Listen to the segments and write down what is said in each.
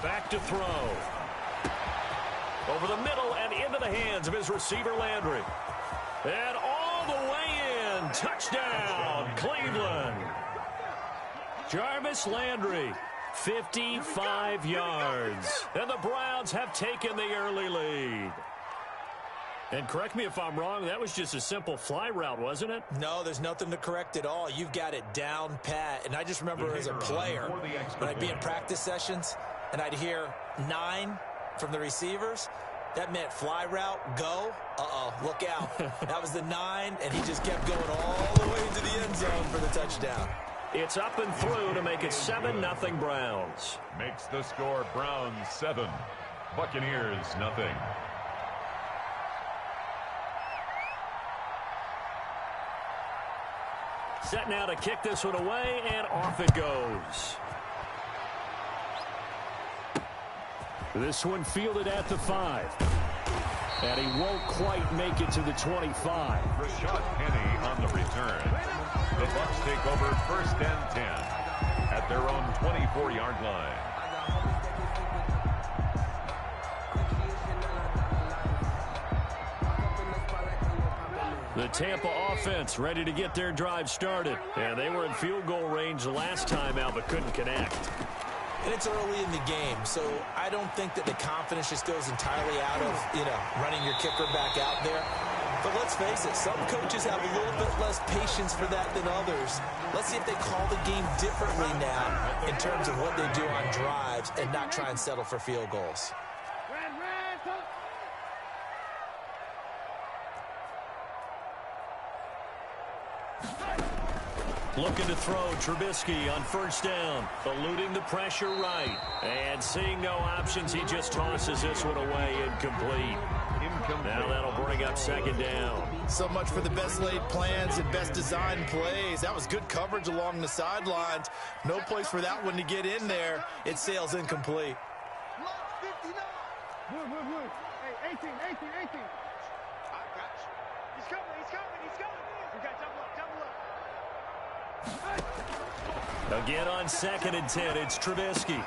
Back to throw. Over the middle and into the hands of his receiver, Landry. And all the way in. Touchdown, Cleveland. Jarvis Landry, 55 yards. And the Browns have taken the early lead. And correct me if I'm wrong, that was just a simple fly route, wasn't it? No, there's nothing to correct at all. You've got it down pat. And I just remember as a player, when I'd be in practice sessions and I'd hear 9 from the receivers, that meant fly route, go. Look out. That was the 9, and he just kept going all the way into the end zone for the touchdown. It's up and through to make it 7-0 Browns. Makes the score Browns 7, Buccaneers 0. Set now to kick this one away, and off it goes. This one fielded at the 5. And he won't quite make it to the 25. Rashad Penny on the return. The Bucs take over 1st and 10 at their own 24-yard line. The Tampa offense ready to get their drive started. And they were in field goal range the last time out but couldn't connect. And it's early in the game, so I don't think that the confidence just goes entirely out of, running your kicker back out there. But let's face it, some coaches have a little bit less patience for that than others. Let's see if they call the game differently now in terms of what they do on drives and not try and settle for field goals. Looking to throw, Trubisky on 1st down, eluding the pressure right. And seeing no options, he just tosses this one away, incomplete. Now that'll bring up 2nd down. So much for the best laid plans and best designed plays. That was good coverage along the sidelines. No place for that one to get in there. It sails incomplete. Hey, 18. I got you. He's coming. We got double up. Again on 2nd and 10, it's Trubisky.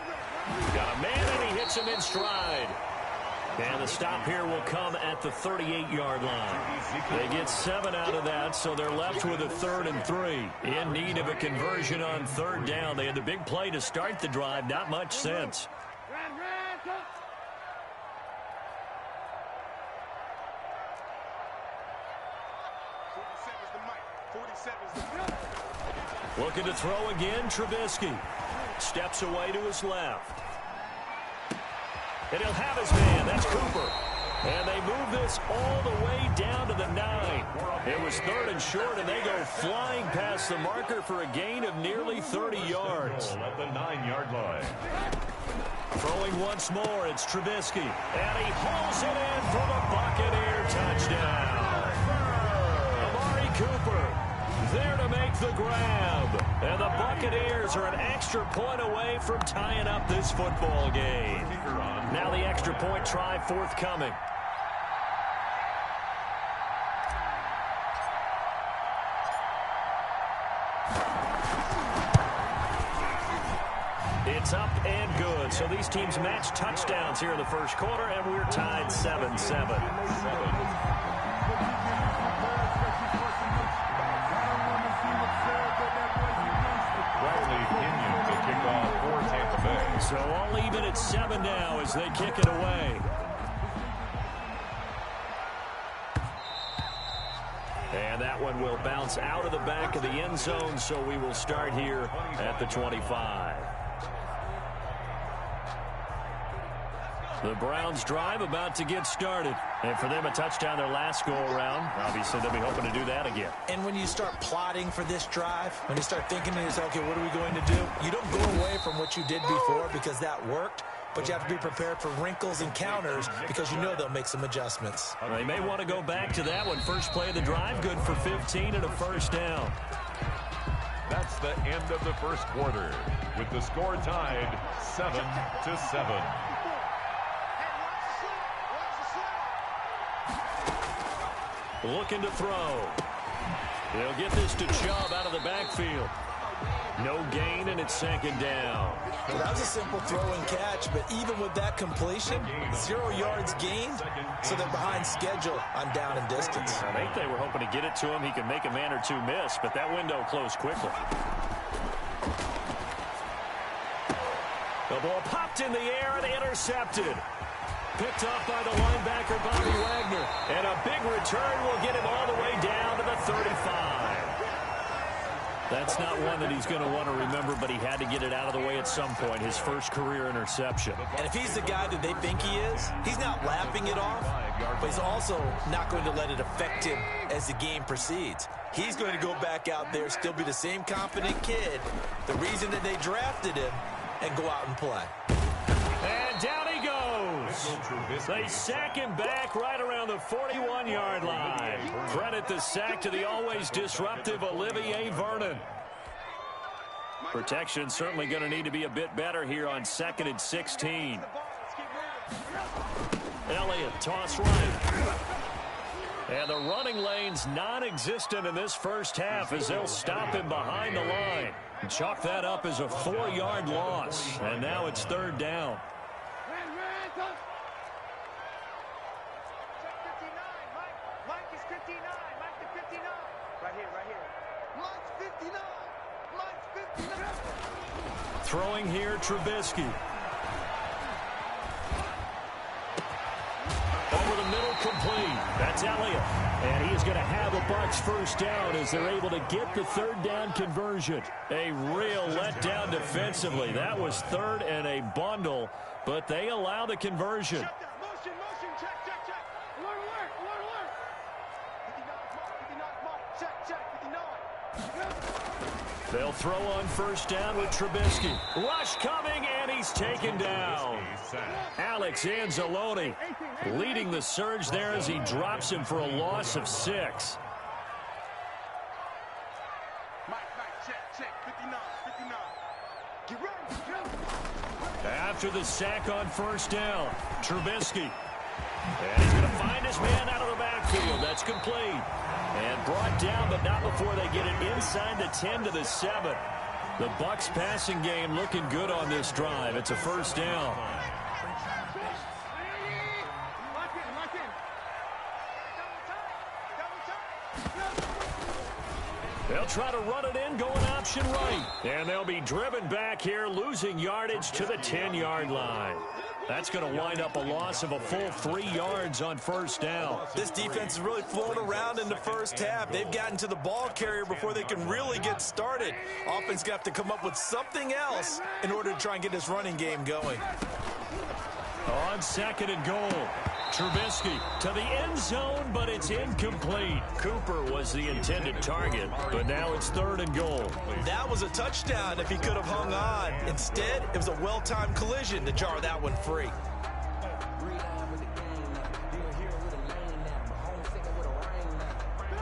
Got a man, and he hits him in stride. And the stop here will come at the 38-yard line. They get 7 out of that, so they're left with a 3rd and 3. In need of a conversion on 3rd down. They had the big play to start the drive. Not much sense. Looking to throw again, Trubisky. Steps away to his left. And he'll have his man. That's Cooper. And they move this all the way down to the 9. It was 3rd and short, and they go flying past the marker for a gain of nearly 30 yards. At the 9-yard line. Throwing once more, it's Trubisky. And he hauls it in for the Buccaneer touchdown. Amari Cooper there to make the grab. And the Buccaneers are an extra point away from tying up this football game. Now the extra point try forthcoming. It's up and good. So these teams match touchdowns here in the first quarter, and we're tied 7-7. So all even at 7 now as they kick it away. And that one will bounce out of the back of the end zone, so we will start here at the 25. The Browns drive about to get started. And for them, a touchdown their last go-around. Obviously, they'll be hoping to do that again. And when you start plotting for this drive, when you start thinking to yourself, okay, what are we going to do? You don't go away from what you did before because that worked, but you have to be prepared for wrinkles and counters because you know they'll make some adjustments. They may want to go back to that one. First play of the drive, good for 15 and a 1st down. That's the end of the first quarter, with the score tied 7-7. Looking to throw. He'll get this to Chubb out of the backfield. No gain, and it's second down. Well, that was a simple throw and catch, but even with that completion, 0 yards gained, so they're behind schedule on down and distance. I think they were hoping to get it to him. He could make a man or two miss, but that window closed quickly. The ball popped in the air and intercepted. Picked off by the linebacker, Bobby Wagner. And a big return will get him all the way down to the 35. That's not one that he's going to want to remember, but he had to get it out of the way at some point, his first career interception. And if he's the guy that they think he is, he's not laughing it off, but he's also not going to let it affect him as the game proceeds. He's going to go back out there, still be the same confident kid, the reason that they drafted him, and go out and play. And down he goes. They sack him back right around the 41-yard line. Credit the sack to the always disruptive Olivier Vernon. Protection certainly going to need to be a bit better here on 2nd and 16. Elliott, toss right. And the running lane's non-existent in this first half as they'll stop him behind the line. Chalk that up as a 4-yard loss. And now it's 3rd down. Mike is 59. Mike the 59. Right here. Mike's 59. Mike's 59. Throwing here, Trubisky. Over the middle, complete. That's Elliott. And he is going to have a Bucs first down as they're able to get the 3rd down conversion. A real letdown defensively. That was 3rd and a bundle, but they allow the conversion. Motion, check. Alert. 59 mark. Check, 59. They'll throw on first down with Trubisky. Rush coming, and he's taken down. Alex Anzalone leading the surge there as he drops him for a loss of 6. Mike, check. 59. Get ready. After the sack on first down, Trubisky. And he's going to find his man out of the backfield. That's complete. And brought down, but not before they get it inside the 10 to the 7. The Bucs passing game looking good on this drive. It's a first down. They'll try to run it in, going option right. And they'll be driven back here, losing yardage to the 10-yard line. That's going to wind up a loss of a full 3 yards on first down. This defense is really flown around in the first half. They've gotten to the ball carrier before they can really get started. Offense got to come up with something else in order to try and get this running game going. On 2nd and goal, Trubisky to the end zone, but it's incomplete. Cooper was the intended target, but now it's 3rd and goal. That was a touchdown if he could have hung on. Instead, it was a well-timed collision to jar that one free.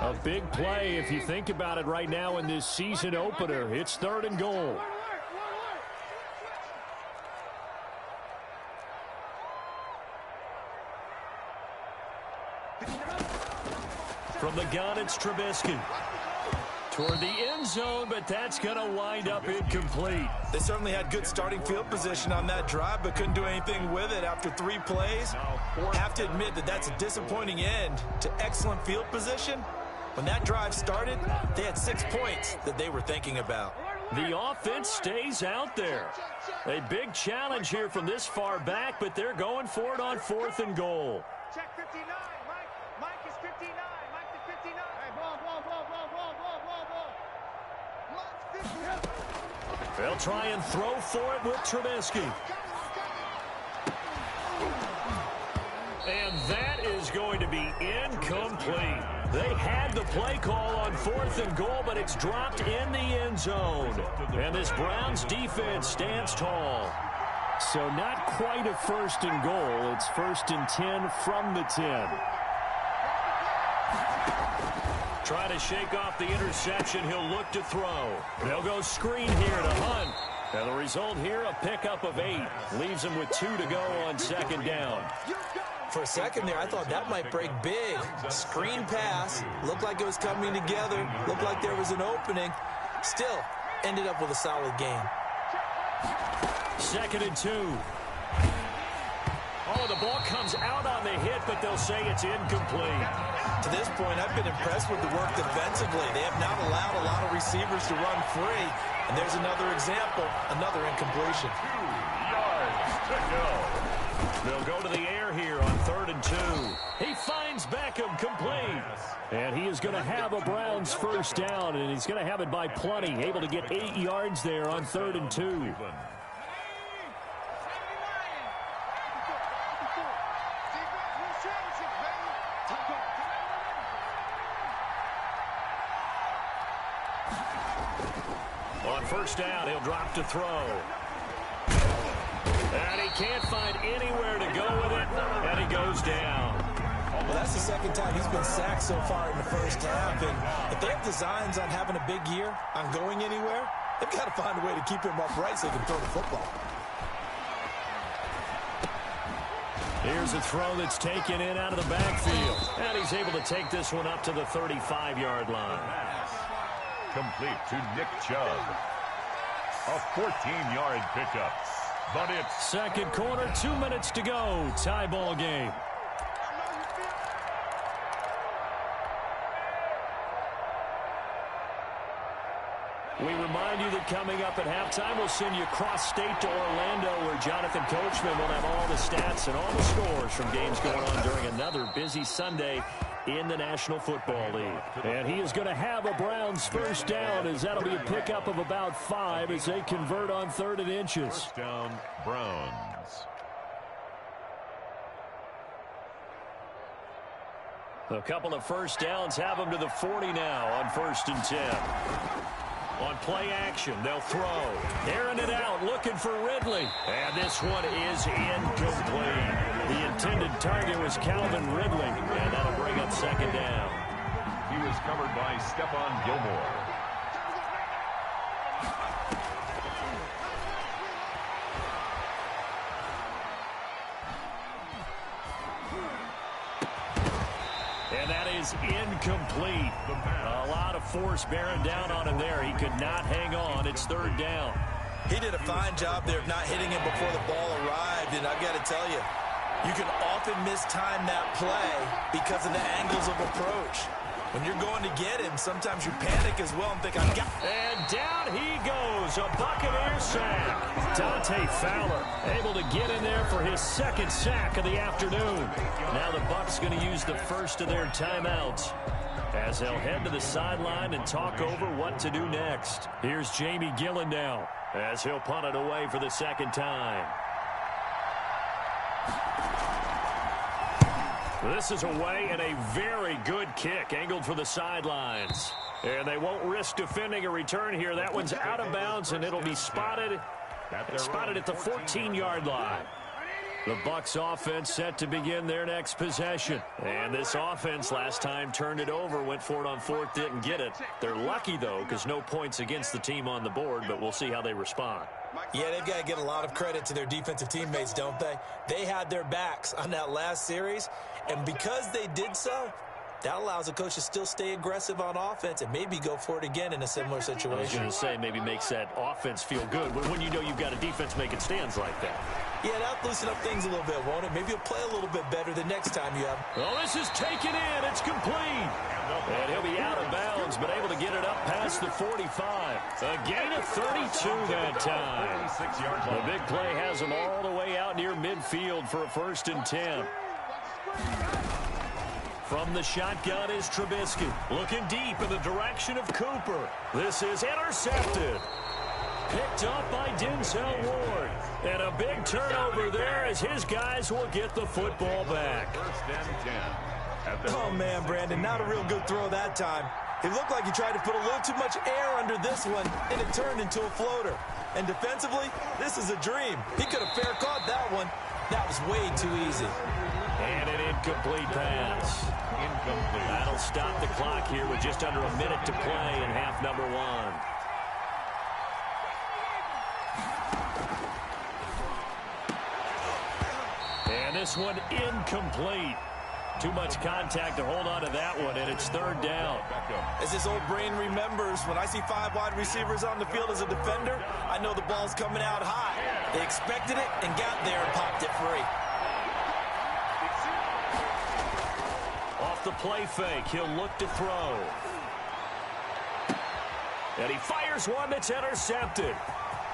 A big play if you think about it right now in this season opener. It's 3rd and goal. From the gun, it's Trubisky. Toward the end zone, but that's going to wind up incomplete. They certainly had good starting field position on that drive, but couldn't do anything with it after 3 plays. Have to admit that that's a disappointing end to excellent field position. When that drive started, they had 6 points that they were thinking about. The offense stays out there. A big challenge here from this far back, but they're going for it on 4th and goal. Check 59. Mike is 59. Mike the 59. Hey, ball. Mike's 59. They'll try and throw for it with Trubisky. And that is going to be incomplete. They had the play call on 4th and goal, but it's dropped in the end zone. And this Browns defense stands tall. So not quite a 1st and goal. It's 1st and 10 from the 10. Try to shake off the interception. He'll look to throw. They'll go screen here to Hunt. And the result here, a pickup of 8. Leaves him with 2 to go on 2nd down. For a second there, I thought that might break big. Screen pass. Looked like it was coming together. Looked like there was an opening. Still, ended up with a solid game. 2nd and 2. Oh, the ball comes out on the hit, but they'll say it's incomplete. To this point, I've been impressed with the work defensively. They have not allowed a lot of receivers to run free. And there's another example, another incompletion. 2 yards to go. They'll go to the air here on 3rd and 2. He finds Beckham complete. And he is going to have a Browns first down, and he's going to have it by plenty. Able to get 8 yards there on 3rd and 2. On first down, he'll drop to throw. And he can't find anywhere to go with it, and he goes down. Well, that's the second time he's been sacked so far in the first half. And if they have designs on having a big year, on going anywhere, they've got to find a way to keep him upright so he can throw the football. Here's a throw that's taken in out of the backfield. And he's able to take this one up to the 35-yard line. Complete to Nick Chubb. A 14-yard pickup. But it's second quarter, 2 minutes to go. Tie ball game. We remind you that coming up at halftime, we'll send you cross-state to Orlando, where Jonathan Coachman will have all the stats and all the scores from games going on during another busy Sunday in the National Football League. And he is going to have a Browns first down, as that'll be a pickup of about 5 as they convert on 3rd and inches. First down, Browns. A couple of first downs have them to the 40 now on 1st and 10. On play action, they'll throw. Airing it out, looking for Ridley. And this one is incomplete. The intended target was Calvin Ridley, and that'll bring up 2nd down. He was covered by Stephon Gilmore. And that is incomplete. A lot of force bearing down on him there. He could not hang on. It's 3rd down. He did a fine job there of not hitting him before the ball arrived, and I've got to tell you, you can often mistime that play because of the angles of approach. When you're going to get him, sometimes you panic as well and think, I've got... And down he goes, a Buccaneer sack. Dante Fowler able to get in there for his 2nd sack of the afternoon. Now the Bucs going to use the first of their timeouts as they'll head to the sideline and talk over what to do next. Here's Jamie Gillen now as he'll punt it away for the 2nd time. This is away and a very good kick angled for the sidelines. And they won't risk defending a return here. That one's out of bounds, and it'll be spotted at the 14-yard line. The Bucs offense set to begin their next possession. And this offense last time turned it over, went for it on 4th, didn't get it. They're lucky, though, because no points against the team on the board, but we'll see how they respond. Yeah, they've got to get a lot of credit to their defensive teammates, don't they? They had their backs on that last series, and because they did so, that allows the coach to still stay aggressive on offense and maybe go for it again in a similar situation. I was going to say maybe makes that offense feel good when you know you've got a defense making stands like that. Yeah, that'll loosen up things a little bit, won't it? Maybe you'll play a little bit better the next time you have. Well, this is taken in. It's complete. And he'll be out of bounds, but able to get it up past the 45. A gain of 32 that time. The big play has him all the way out near midfield for a 1st and 10. From the shotgun is Trubisky. Looking deep in the direction of Cooper. This is intercepted. Picked up by Denzel Ward. And a big turnover there as his guys will get the football back. 1st and 10. Oh, man, Brandon, not a real good throw that time. It looked like he tried to put a little too much air under this one, and it turned into a floater. And defensively, this is a dream. He could have fair caught that one. That was way too easy. And an incomplete pass. Incomplete. That'll stop the clock here with just under a minute to play in half number 1. And this one incomplete. Too much contact to hold on to that one, and it's third down. As his old brain remembers, when I see 5 wide receivers on the field as a defender, I know the ball's coming out high. They expected it and got there and popped it free. Off the play fake, he'll look to throw. And he fires one that's intercepted.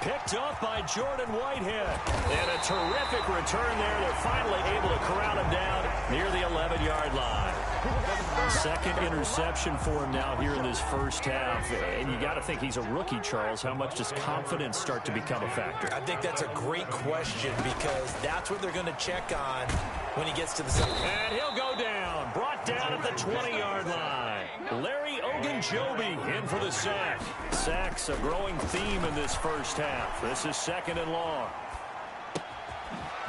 Picked up by Jordan Whitehead. And a terrific return there. They're finally able to corral him down near the 11-yard line. Second interception for him now here in this first half. And you got to think he's a rookie, Charles. How much does confidence start to become a factor? I think that's a great question because that's what they're going to check on when he gets to the second. And he'll go down. Brought down at the 20-yard line. Larry Ogunjobi in for the sack. Sacks a growing theme in this first half. This is second and long.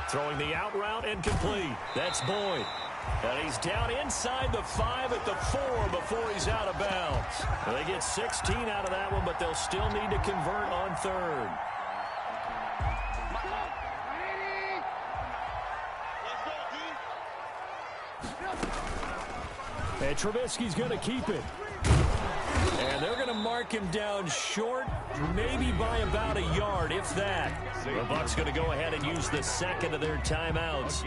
Throwing the out route and complete. That's Boyd. And he's down inside the 5 at the 4 before he's out of bounds. They get 16 out of that one, but they'll still need to convert on third. And Trubisky's going to keep it. And they're going to mark him down short, maybe by about a yard, if that. The Bucs going to go ahead and use the second of their timeouts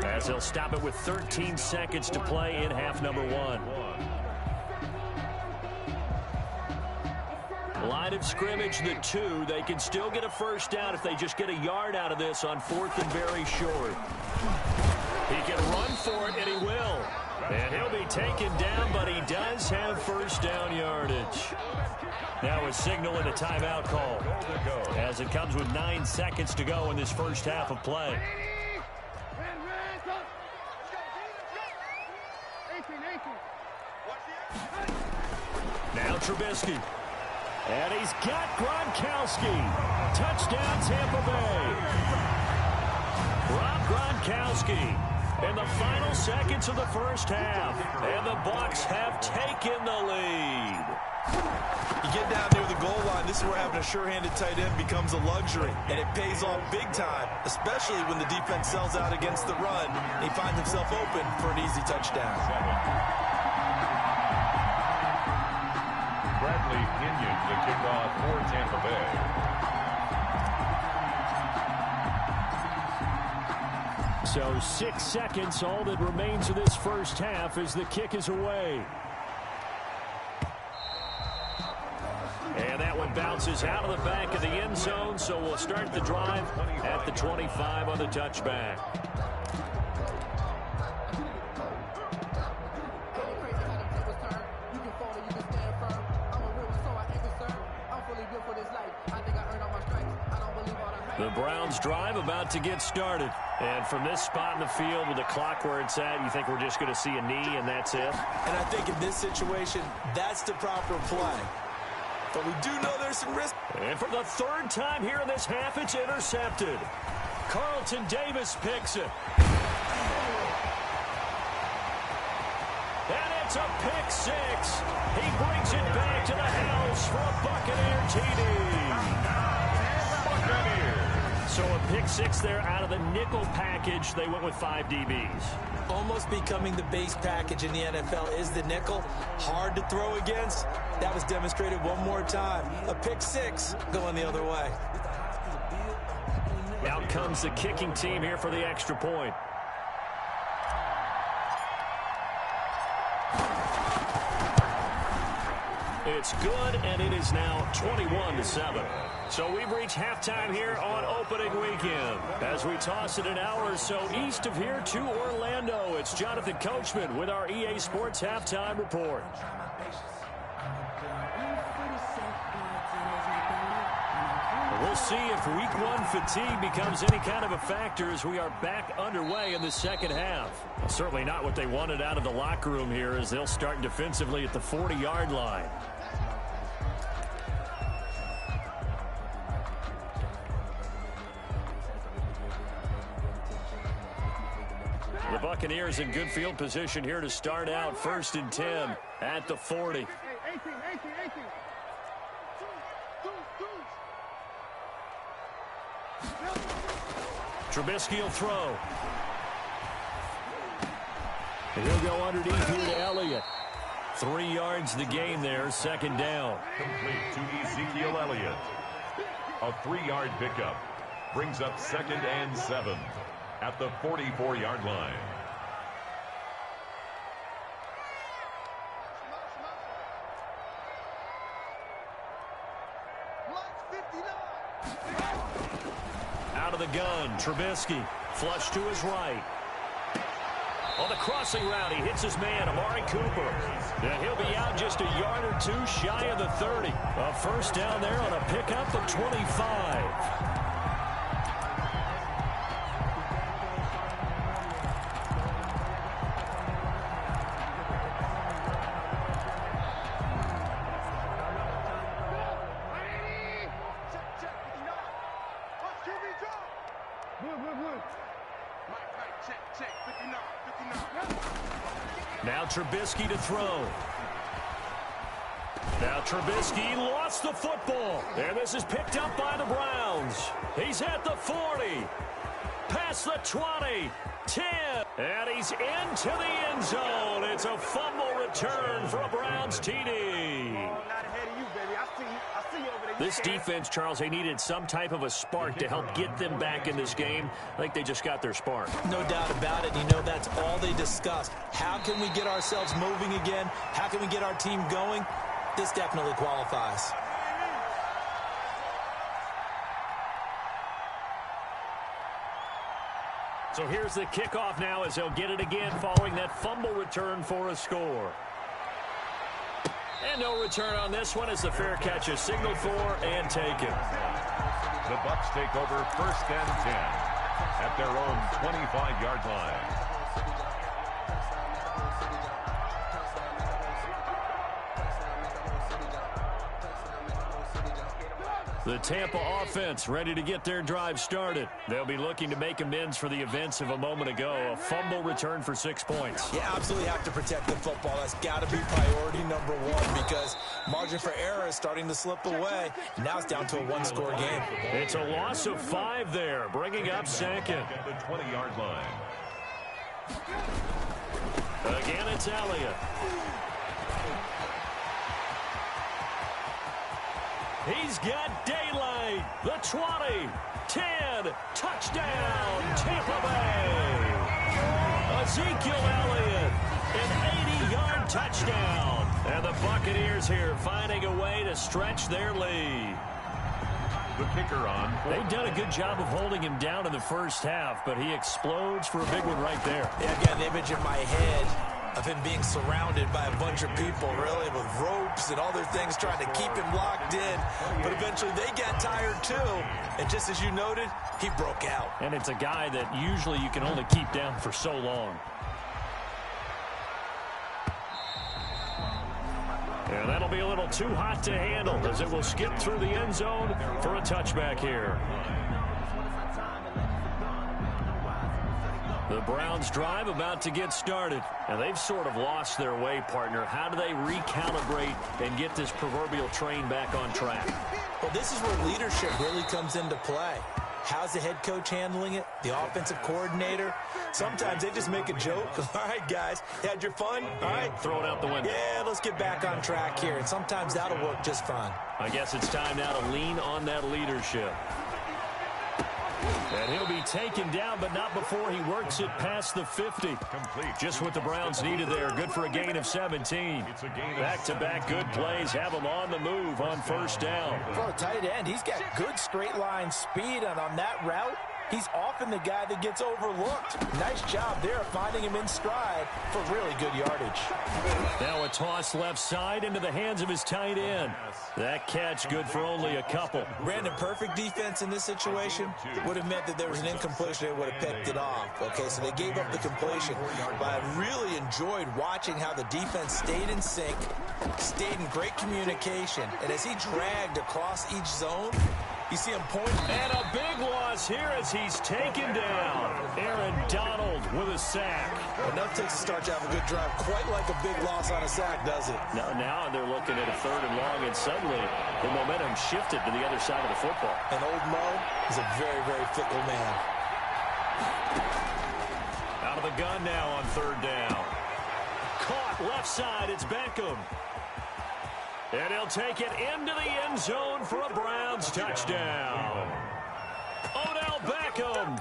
as they'll stop it with 13 seconds to play in half number 1. Line of scrimmage, the 2. They can still get a first down if they just get a yard out of this on 4th and very short. He can run for it, and he will. And he'll be taken down, but he does have first down yardage. Now a signal and a timeout call as it comes with 9 seconds to go in this first half of play. Now Trubisky. And he's got Gronkowski. Touchdown Tampa Bay. Rob Gronkowski in the final seconds of the first half. And the Bucs have taken the lead. You get down near the goal line, this is where having a sure-handed tight end becomes a luxury. And it pays off big time, especially when the defense sells out against the run. He finds himself open for an easy touchdown. Bradley Pinion, the kickoff for Tampa Bay. So 6 seconds, all that remains of this first half as the kick is away. And that one bounces out of the back of the end zone, so we'll start the drive at the 25 on the touchback. The Browns drive about to get started. And from this spot in the field with the clock where it's at, you think we're just going to see a knee and that's it? And I think in this situation, that's the proper play. But we do know there's some risk. And for the 3rd time here in this half, it's intercepted. Carlton Davis picks it. And it's a pick 6. He brings it back to the house for a Buccaneer TD. So a pick 6 there out of the nickel package. They went with 5 DBs. Almost becoming the base package in the NFL is the nickel. Hard to throw against. That was demonstrated one more time. A pick 6 going the other way. Out comes the kicking team here for the extra point. It's good, and it is now 21-7. So we've reached halftime here on opening weekend. As we toss it an hour or so east of here to Orlando, it's Jonathan Coachman with our EA Sports Halftime Report. We'll see if week 1 fatigue becomes any kind of a factor as we are back underway in the second half. Well, certainly not what they wanted out of the locker room here as they'll start defensively at the 40-yard line. The Buccaneers in good field position here to start out 1st and 10 at the 40. 18. Trubisky will throw. He'll go underneath here to Elliott. 3 yards the game there, second down. Complete to Ezekiel Elliott. A 3-yard pickup brings up 2nd and 7 at the 44-yard line. Out of the gun, Trubisky. Flush to his right. On the crossing route, he hits his man, Amari Cooper. And he'll be out just a yard or two shy of the 30. A first down there on a pickup of 25. Now Trubisky to throw. Now Trubisky lost the football. And this is picked up by the Browns. He's at the 40. Past the 20. 10. And he's into the end zone. It's a fumble return for a Browns TD. This defense, Charles, they needed some type of a spark to help get them back in this game. I think they just got their spark. No doubt about it. You know, that's all they discussed. How can we get ourselves moving again? How can we get our team going? This definitely qualifies. So here's the kickoff now as they'll get it again following that fumble return for a score. And no return on this one as the fair catch is signaled for and taken. The Bucs take over 1st and 10 at their own 25-yard line. The Tampa offense ready to get their drive started. They'll be looking to make amends for the events of a moment ago. A fumble return for 6 points. You absolutely have to protect the football. That's got to be priority number one because margin for error is starting to slip away. Now it's down to a one-score game. It's a loss of 5 there, bringing up 2nd. At the 20-yard line. Again, it's Elliott. He's got daylight. The 20, 10, touchdown, Tampa Bay. Ezekiel Elliott, an 80-yard touchdown. And the Buccaneers here finding a way to stretch their lead. The kicker on. They've done a good job of holding him down in the first half, but he explodes for a big one right there. Yeah, I got an image in my head of him being surrounded by a bunch of people, really, with ropes and other things trying to keep him locked in. But eventually they got tired, too. And just as you noted, he broke out. And it's a guy that usually you can only keep down for so long. And that'll be a little too hot to handle as it will skip through the end zone for a touchback here. The Browns drive about to get started, and they've sort of lost their way, partner. How do they recalibrate and get this proverbial train back on track? Well, this is where leadership really comes into play. How's the head coach handling it? The offensive coordinator? Sometimes they just make a joke. All right, guys, had your fun? All right. Throw it out the window. Yeah, let's get back on track here. And sometimes that'll work just fine. I guess it's time now to lean on that leadership. And he'll be taken down, but not before he works it past the 50. Complete. Just what the Browns needed there. Good for a gain of 17. It's a gain of Back-to-back good plays have him on the move on first down. For a tight end, he's got good straight line speed, and on that route, he's often the guy that gets overlooked. Nice job there finding him in stride for really good yardage. Now a toss left side into the hands of his tight end. That catch good for only a couple. Brandon, perfect defense in this situation would have meant that there was an incompletion. They would have picked it off. Okay, so they gave up the completion. But I really enjoyed watching how the defense stayed in sync, stayed in great communication. And as he dragged across each zone, you see him pointing. And a big loss here as he's taken down. Aaron Donald with a sack. Enough takes to start to have a good drive. Quite like a big loss on a sack, does it? Now they're looking at a 3rd and long, and suddenly the momentum shifted to the other side of the football. And old Mo is a very, very fickle man. Out of the gun now on 3rd down. Left side, it's Beckham. And he'll take it into the end zone for a Browns touchdown. Odell Beckham,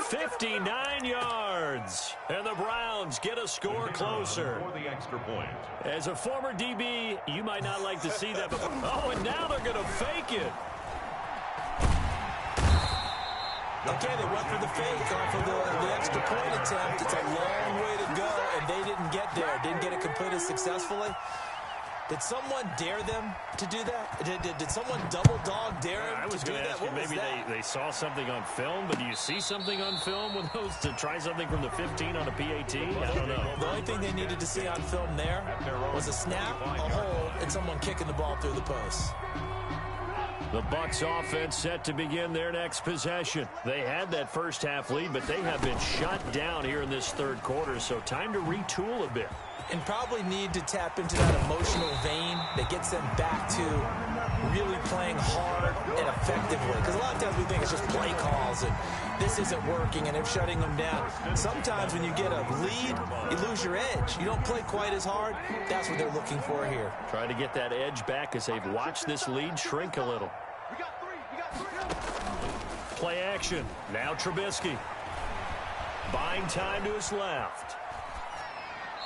59 yards. And the Browns get a score closer. For the extra point. As a former DB, you might not like to see that. But, oh, and now they're going to fake it. Okay, they went for the fake off of the extra point attempt. It's a long way to go, and they didn't get there. Didn't get it completed successfully. Did someone dare them to do that? Did someone double dog dare them to do that? What was that? They saw something on film, but do you see something on film with those to try something from the 15 on a PAT? I don't know. The only thing they needed to see on film there was a snap, a hole, and someone kicking the ball through the post. The Bucs offense set to begin their next possession. They had that first half lead, but they have been shut down here in this third quarter, so time to retool a bit. And probably need to tap into that emotional vein that gets them back to really playing hard and effectively. Because a lot of times we think it's just play calls and this isn't working and they're shutting them down. Sometimes when you get a lead, you lose your edge. You don't play quite as hard. That's what they're looking for here. Trying to get that edge back as they've watched this lead shrink a little. We got three. Play action. Now Trubisky. Buying time to his left.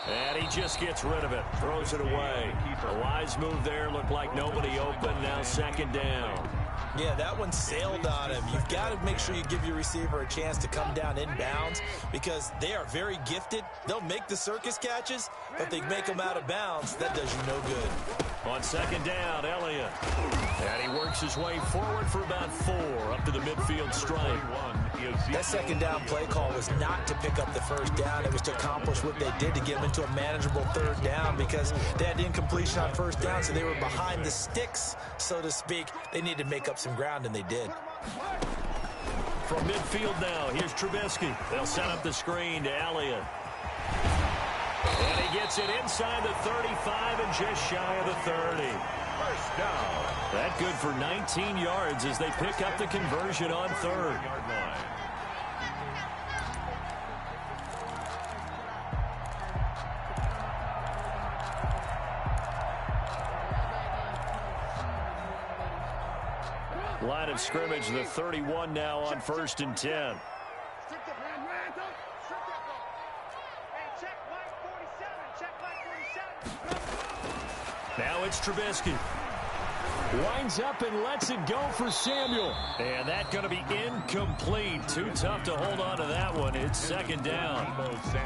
And he just gets rid of it. Throws it away. A wise move there. Looked like nobody open. Now second down. Yeah, that one sailed on him. You've got to make sure you give your receiver a chance to come down inbounds because they are very gifted. They'll make the circus catches, but they make them out of bounds. That does you no good. On second down, Elliott. And he works his way forward for about 4 up to the midfield stripe. That second down play call was not to pick up the first down. It was to accomplish what they did to get them into a manageable third down because they had incompletion on first down, so they were behind the sticks, so to speak. They needed to make up some ground, and they did. From midfield now, here's Trubisky. They'll set up the screen to Elliott. And he gets it inside the 35 and just shy of the 30. First down. That good for 19 yards as they pick up the conversion on third. Yard line. Line of scrimmage, the 31 now on 1st and 10. Now it's Trubisky. Winds up and lets it go for Samuel. And that's going to be incomplete. Too tough to hold on to that one. It's second down.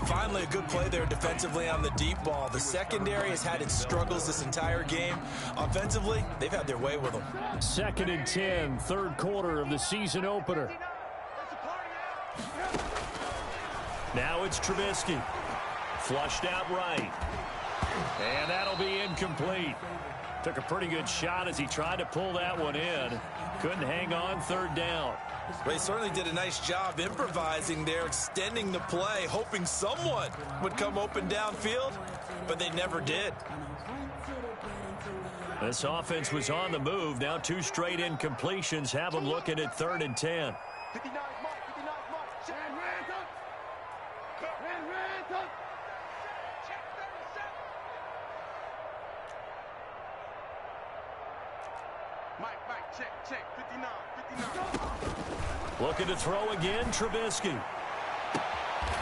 Finally, a good play there defensively on the deep ball. The secondary has had its struggles this entire game. Offensively, they've had their way with them. 2nd and 10, third quarter of the season opener. Now it's Trubisky. Flushed out right. And that'll be incomplete. Took a pretty good shot as he tried to pull that one in. Couldn't hang on, third down. They certainly did a nice job improvising there, extending the play, hoping someone would come open downfield, but they never did. This offense was on the move. Now 2 straight incompletions have them looking at 3rd and 10. 59 mark. Mike, check, 59. Looking to throw again, Trubisky.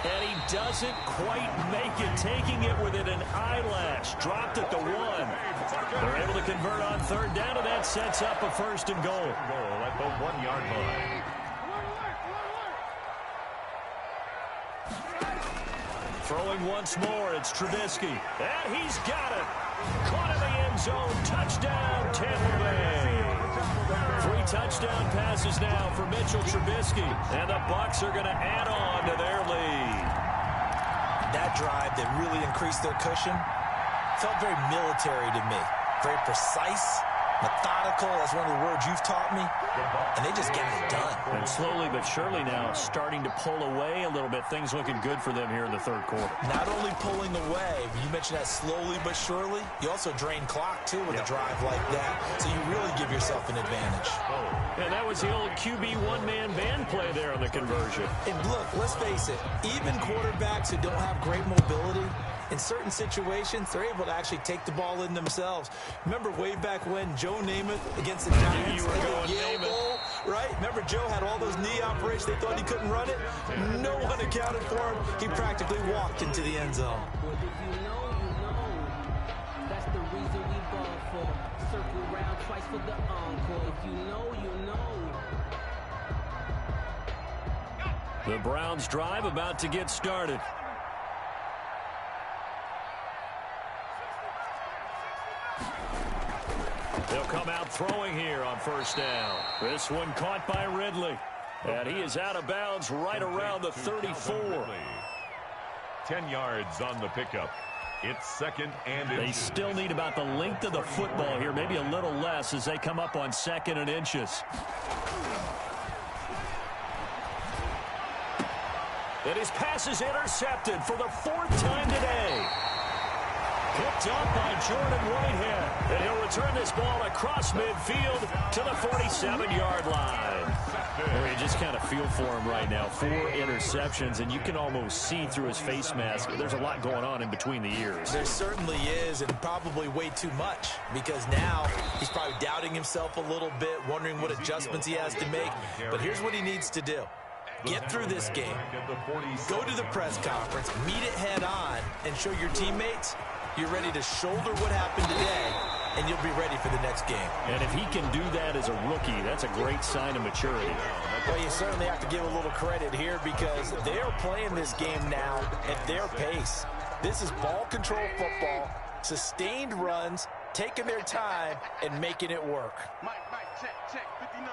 And he doesn't quite make it, taking it within an eyelash. Dropped at the 1. They're able to convert on third down, and that sets up a 1st and goal. Goal at the 1 yard line. Throwing once more, it's Trubisky. And he's got it. Caught in the end zone. Touchdown, Tampa Bay. 3 touchdown passes now for Mitchell Trubisky. And the Bucs are going to add on to their lead. That drive that really increased their cushion felt very military to me. Very precise, methodical. That's one of the words you've taught me. And they just got it done. And slowly but surely now starting to pull away a little bit. Things looking good for them here in the third quarter. Not only pulling away, you mentioned that slowly but surely, you also drain clock, too, with a drive like that. So you really give yourself an advantage. And that was the old QB one-man band play there on the conversion. And look, let's face it, even quarterbacks who don't have great mobility, in certain situations, they're able to actually take the ball in themselves. Remember way back when Joe Namath against the Giants, Yale Bowl, right? Remember Joe had all those knee operations. They thought he couldn't run it. No one accounted for him. He practically walked into the end zone. If you know, you know. That's the reason we ball for. Circle round twice for the encore. If you know, you know. The Browns drive about to get started. They'll come out throwing here on first down. This one caught by Ridley. And he is out of bounds right around the 34. 10 yards on the pickup. It's second and They inches. still need about the length of the football here, maybe a little less as they come up on 2nd and inches. And his pass is intercepted for the 4th time today. Picked up by Jordan Whitehead. And he'll return this ball across midfield to the 47-yard line. Well, you just kind of feel for him right now. 4 interceptions, and you can almost see through his face mask. There's a lot going on in between the ears. There certainly is, and probably way too much, because now he's probably doubting himself a little bit, wondering what adjustments he has to make. But here's what he needs to do. Get through this game. Go to the press conference, meet it head on, and show your teammates you're ready to shoulder what happened today, and you'll be ready for the next game. And if he can do that as a rookie, that's a great sign of maturity. Well, you certainly have to give a little credit here because they're playing this game now at their pace. This is ball control football, sustained runs, taking their time, and making it work. Mike, check, 59.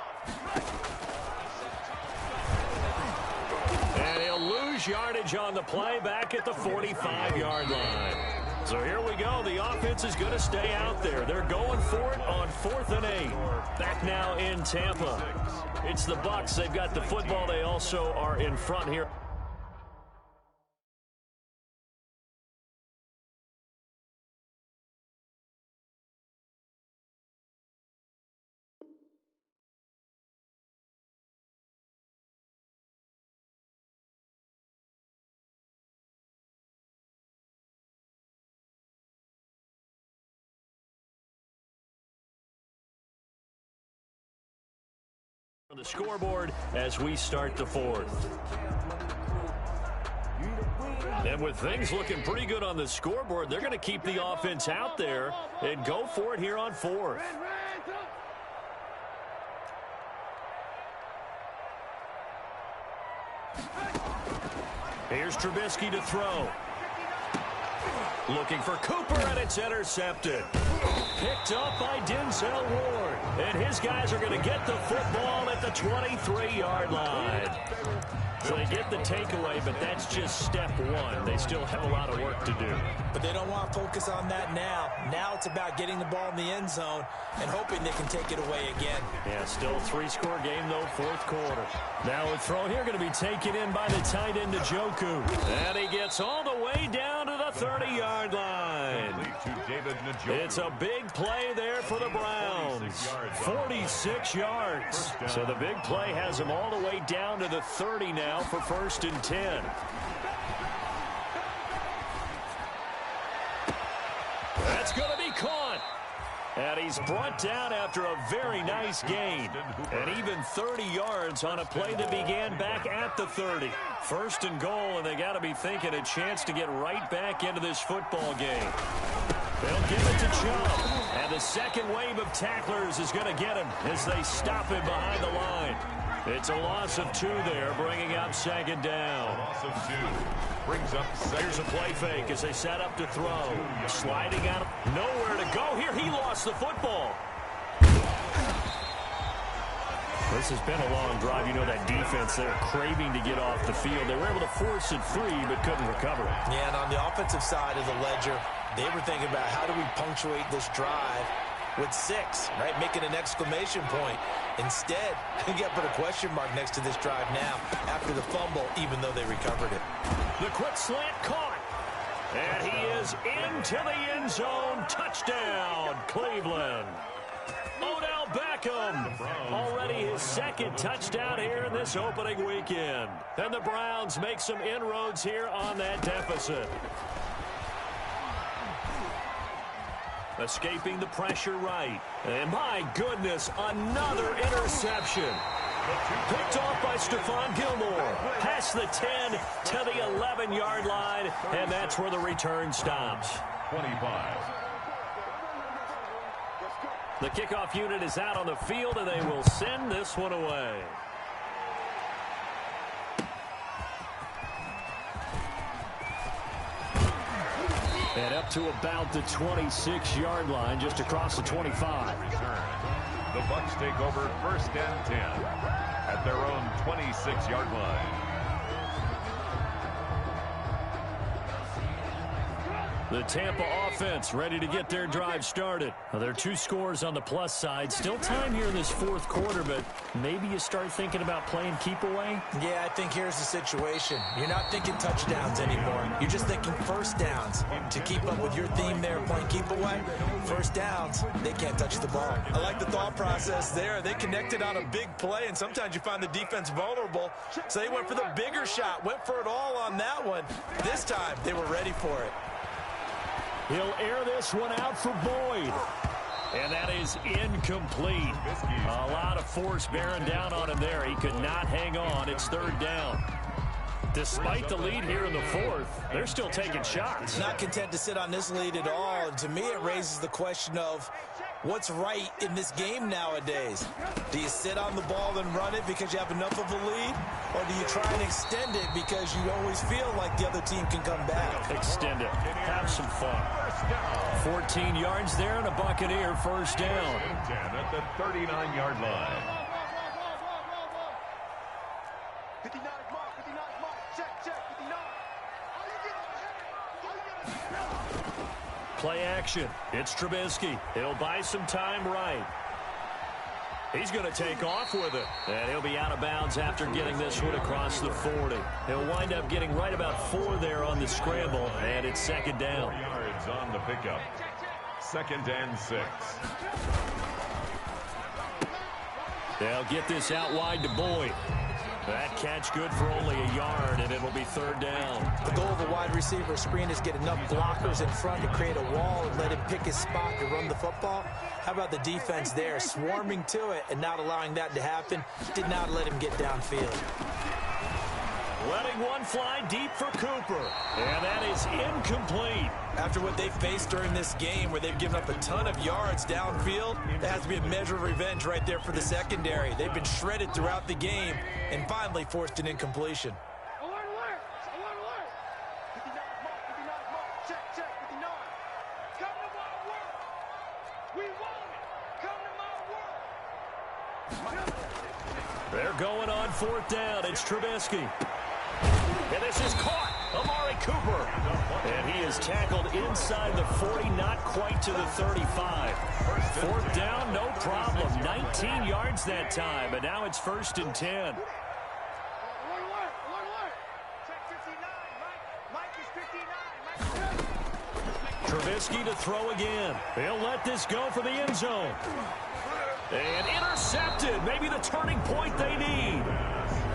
And he'll lose yardage on the play back at the 45-yard line. So here we go. The offense is going to stay out there. They're going for it on 4th and 8. Back now in Tampa. It's the Bucs. They've got the football. They also are in front here. On the scoreboard as we start the 4th. And with things looking pretty good on the scoreboard, they're going to keep the offense out there and go for it here on 4th. Here's Trubisky to throw. Looking for Cooper, and it's intercepted. Picked up by Denzel Ward. And his guys are going to get the football at the 23-yard line. So they get the takeaway, but that's just step one. They still have a lot of work to do. But they don't want to focus on that now. Now it's about getting the ball in the end zone and hoping they can take it away again. Yeah, still a 3-score game, though, 4th quarter. Now a throw here going to be taken in by the tight end, Njoku. And he gets all the way down to the 30-yard line. It's a big play there for the Browns. 46 yards. So the big play has him all the way down to the 30 now for 1st and 10. That's going to be caught. And he's brought down after a very nice gain. And even 30 yards on a play that began back at the 30. 1st and goal, and they got to be thinking a chance to get right back into this football game. They'll give it to Chubb. And the second wave of tacklers is going to get him as they stop him behind the line. It's a loss of 2 there, bringing up 2nd down. Loss of 2 brings up second. Here's a play fake as they set up to throw. Sliding out. Nowhere to go here. He lost the football. This has been a long drive. You know that defense, they're craving to get off the field. They were able to force it free, but couldn't recover it. Yeah, and on the offensive side of the ledger, they were thinking about how do we punctuate this drive with 6, right? Making an exclamation point. Instead, you got to put a question mark next to this drive now after the fumble, even though they recovered it. The quick slant caught. And he is into the end zone. Touchdown, Cleveland. Odell Beckham, already his 2nd touchdown here in this opening weekend. And the Browns make some inroads here on that deficit. Escaping the pressure right. And my goodness, another interception. Picked off by Stephon Gilmore. Past the 10 to the 11-yard line, and that's where the return stops. 25. The kickoff unit is out on the field, and they will send this one away. And up to about the 26-yard line, just across the 25. Return. The Bucs take over 1st and 10 at their own 26-yard line. The Tampa offense ready to get their drive started. Well, there are 2 scores on the plus side. Still time here in this 4th quarter, but maybe you start thinking about playing keep away? Yeah, I think here's the situation. You're not thinking touchdowns anymore. You're just thinking first downs. To keep up with your theme there, playing keep away, first downs, they can't touch the ball. I like the thought process there. They connected on a big play, and sometimes you find the defense vulnerable. So they went for the bigger shot, went for it all on that one. This time, they were ready for it. He'll air this one out for Boyd. And that is incomplete. A lot of force bearing down on him there. He could not hang on. It's 3rd down. Despite the lead here in the 4th, they're still taking shots. Not content to sit on this lead at all. And to me, it raises the question of what's right in this game nowadays. Do you sit on the ball and run it because you have enough of a lead? Or do you try and extend it because you always feel like the other team can come back? Extend it. Have some fun. 14 yards there and a Buccaneer 1st down. 10 at the 39-yard line. 59 mark, 59 mark, check, 59. Play action. It's Trubisky. He'll buy some time right. He's going to take off with it. And he'll be out of bounds after getting this one across the 40. He'll wind up getting right about 4 there on the scramble, and it's 2nd down. 4 yards on the pickup. 2nd and 6. They'll get this out wide to Boyd. That catch good for only a yard, and it'll be 3rd down. The goal of a wide receiver screen is get enough blockers in front to create a wall and let him pick his spot to run the football. How about the defense there, swarming to it and not allowing that to happen? Did not let him get downfield. Letting one fly deep for Cooper, and that is incomplete. After what they faced during this game where they've given up a ton of yards downfield, there has to be a measure of revenge right there for the secondary. They've been shredded throughout the game and finally forced an incompletion. Alert, alert! Alert, alert! 59 mark, check, 59. Come to my work! We want it! Come to my work! They're going on 4th down. It's Trubisky. And this is caught. Amari Cooper. And he is tackled inside the 40, not quite to the 35. 4th down, no problem. 19 yards that time, and now it's 1st and 10. Alert, alert! Alert, alert! Check 59, Mike is 59. Trubisky to throw again. They'll let this go for the end zone. And intercepted. Maybe the turning point they need.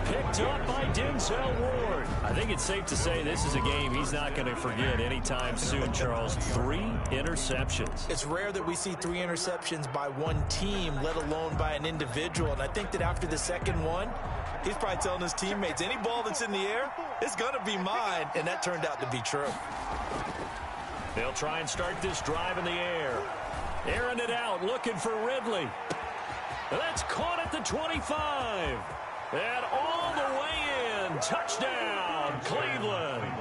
Picked up by Denzel Ward. I think it's safe to say this is a game he's not going to forget anytime soon, Charles. 3 interceptions. It's rare that we see 3 interceptions by one team, let alone by an individual. And I think that after the second one, He's probably telling his teammates, any ball that's in the air, it's going to be mine. And that turned out to be true. They'll try and start this drive in the air. Airing it out, looking for Ridley. That's caught at the 25. And all the way in. Touchdown, Cleveland.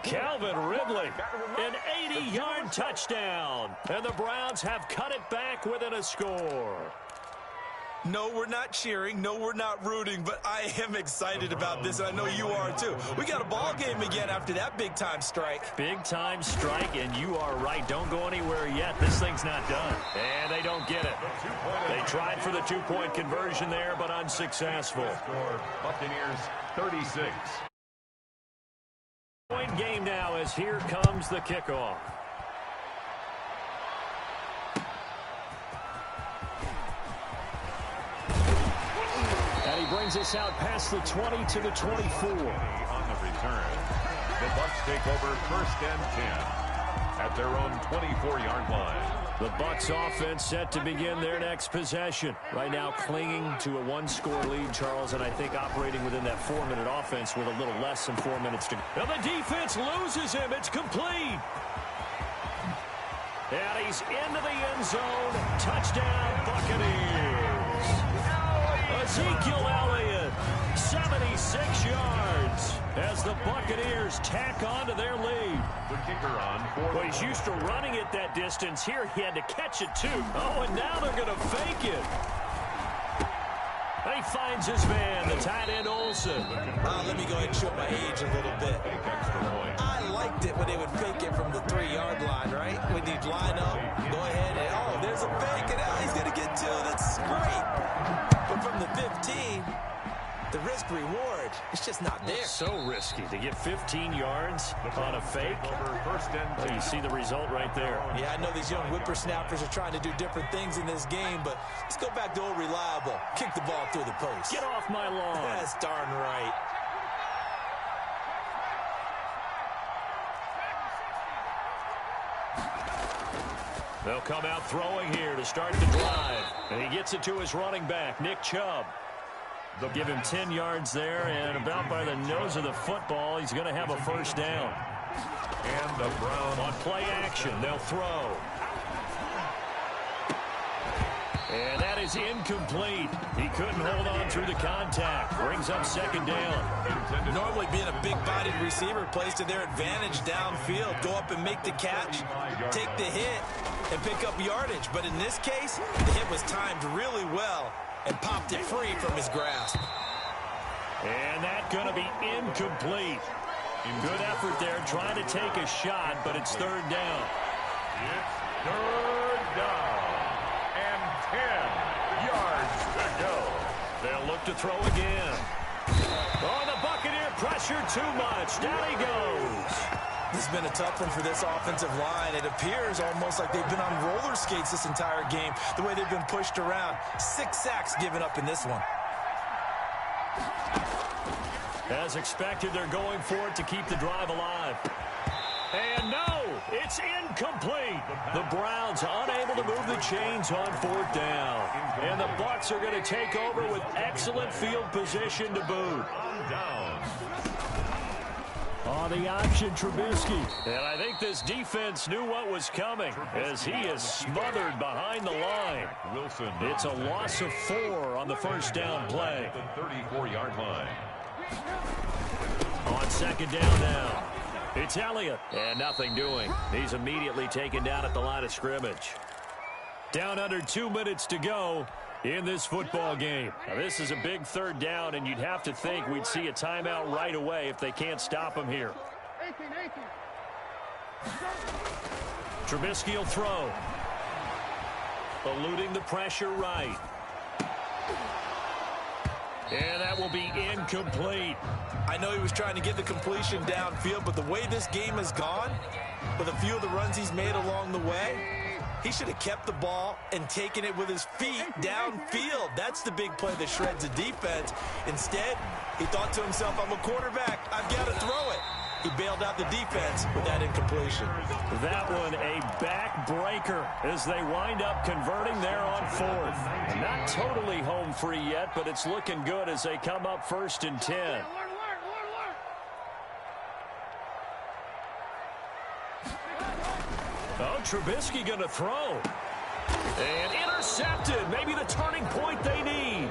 Calvin Ridley, an 80-yard touchdown. And the Browns have cut it back within a score. No, we're not cheering. No, we're not rooting. But I am excited about this, and I know you are too. We got a ball game again after that big-time strike. Big-time strike, and you are right. Don't go anywhere yet. This thing's not done. And they don't get it. They tried for the two-point conversion there, but unsuccessful. Buccaneers 36. Point game now as here comes the kickoff. And he brings us out past the 20 to the 24. On the return, the Bucs take over 1st and 10 at their own 24-yard line. The Bucs offense set to begin their next possession. Right now clinging to a one-score lead, Charles, and I think operating within that 4-minute offense with a little less than 4 minutes to go. And the defense loses him. It's complete. And he's into the end zone. Touchdown, Buccaneers. Ezekiel Elliott, 76 yards as the Buccaneers tack on to their lead. The kicker on for Well, he's used to running it that distance. Here he had to catch it, too. Oh, and now they're going to fake it. He finds his man, the tight end Olsen. Let me go ahead and show my age a little bit. extra point. I liked it when they would fake it from the 3-yard line, right? When you'd line up, go ahead and, oh, there's a fake, and now he's going to get two. That's great. But from the 15, the risk-reward, it's just not there. So risky to get 15 yards on a fake. First and Well, you see the result right there. Yeah, I know these young whippersnappers are trying to do different things in this game, but let's go back to old reliable. Kick the ball through the post. Get off my lawn. That's darn right. They'll come out throwing here to start the drive. And he gets it to his running back, Nick Chubb. They'll give him 10 yards there, and about by the nose of the football, he's going to have a first down. And the Browns On play action, they'll throw. And that is incomplete. He couldn't hold on through the contact. Brings up second down. Normally being a big-bodied receiver plays to their advantage downfield. Go up and make the catch, take the hit, and pick up yardage. But in this case, the hit was timed really well and popped it free from his grasp. And that's going to be incomplete. Good effort there trying to take a shot, but it's third down. It's third down. And 10 yards to go. They'll look to throw again. Oh, the Buccaneer pressure too much. Down he goes. This has been a tough one for this offensive line. It appears almost like they've been on roller skates this entire game, the way they've been pushed around. 6 sacks given up in this one. As expected, they're going for it to keep the drive alive. And no, it's incomplete. The Browns unable to move the chains on fourth down. And the Bucs are going to take over with excellent field position to boot. Down. On the option, Trubisky. And I think this defense knew what was coming as he is smothered behind the line. Wilson. It's a loss of 4 on the first down play. The 34-yard line. On second down now, it's Elliott. And nothing doing. He's immediately taken down at the line of scrimmage. Down under 2 minutes to go in this football game. Now, this is a big third down, and you'd have to think we'd see a timeout right away if they can't stop him here. 18. Trubisky will throw. Eluding the pressure right. And that will be incomplete. I know he was trying to get the completion downfield, but the way this game has gone, with a few of the runs he's made along the way, he should have kept the ball and taken it with his feet downfield. That's the big play that shreds the defense. Instead, he thought to himself, I'm a quarterback. I've got to throw it. He bailed out the defense with that incompletion. That one a backbreaker as they wind up converting there on fourth. Not totally home free yet, but it's looking good as they come up first and 10. Oh, Trubisky going to throw. And intercepted. Maybe the turning point they need.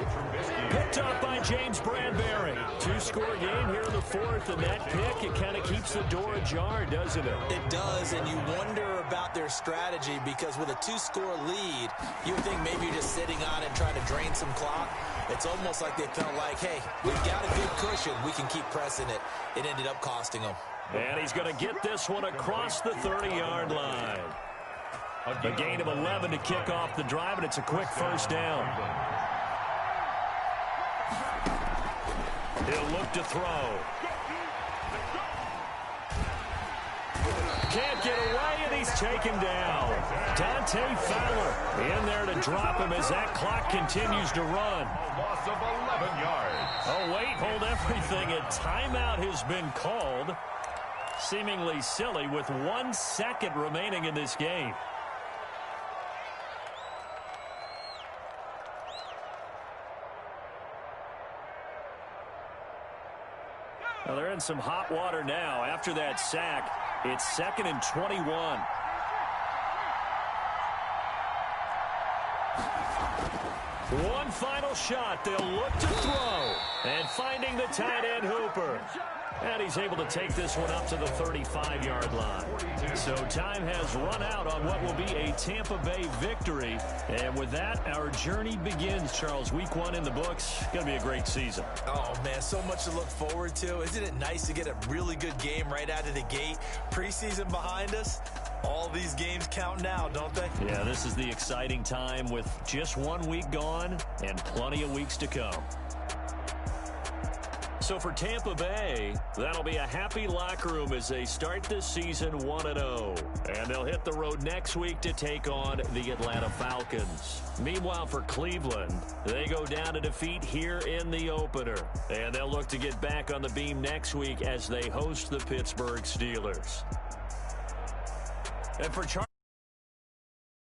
Picked up by James Bradbury. 2-score game here in the fourth, and that pick, it kind of keeps the door ajar, doesn't it? It does, and you wonder about their strategy because with a 2-score lead, you would think maybe you're just sitting on it trying to drain some clock. It's almost like they felt like, hey, we've got a good cushion. We can keep pressing it. It ended up costing them. And he's going to get this one across the 30-yard line. A gain of 11 to kick off the drive, and it's a quick first down. He'll look to throw. Can't get away, and he's taken down. Dante Fowler in there to drop him as that clock continues to run. A loss of 11 yards. Oh, wait, hold everything. A timeout has been called. Seemingly silly with 1 second remaining in this game. Well, they're in some hot water now. After that sack, it's 2nd and 21. One final shot. They'll look to throw. And finding the tight end, Hooper. And he's able to take this one up to the 35-yard line. So time has run out on what will be a Tampa Bay victory. And with that, our journey begins, Charles. Week 1 in the books. Going to be a great season. Oh, man, so much to look forward to. Isn't it nice to get a really good game right out of the gate? Preseason behind us. All these games count now, don't they? Yeah, this is the exciting time with just 1 week gone and plenty of weeks to come. So for Tampa Bay, that'll be a happy locker room as they start this season 1-0. And they'll hit the road next week to take on the Atlanta Falcons. Meanwhile, for Cleveland, they go down to defeat here in the opener. And they'll look to get back on the beam next week as they host the Pittsburgh Steelers. And for Charles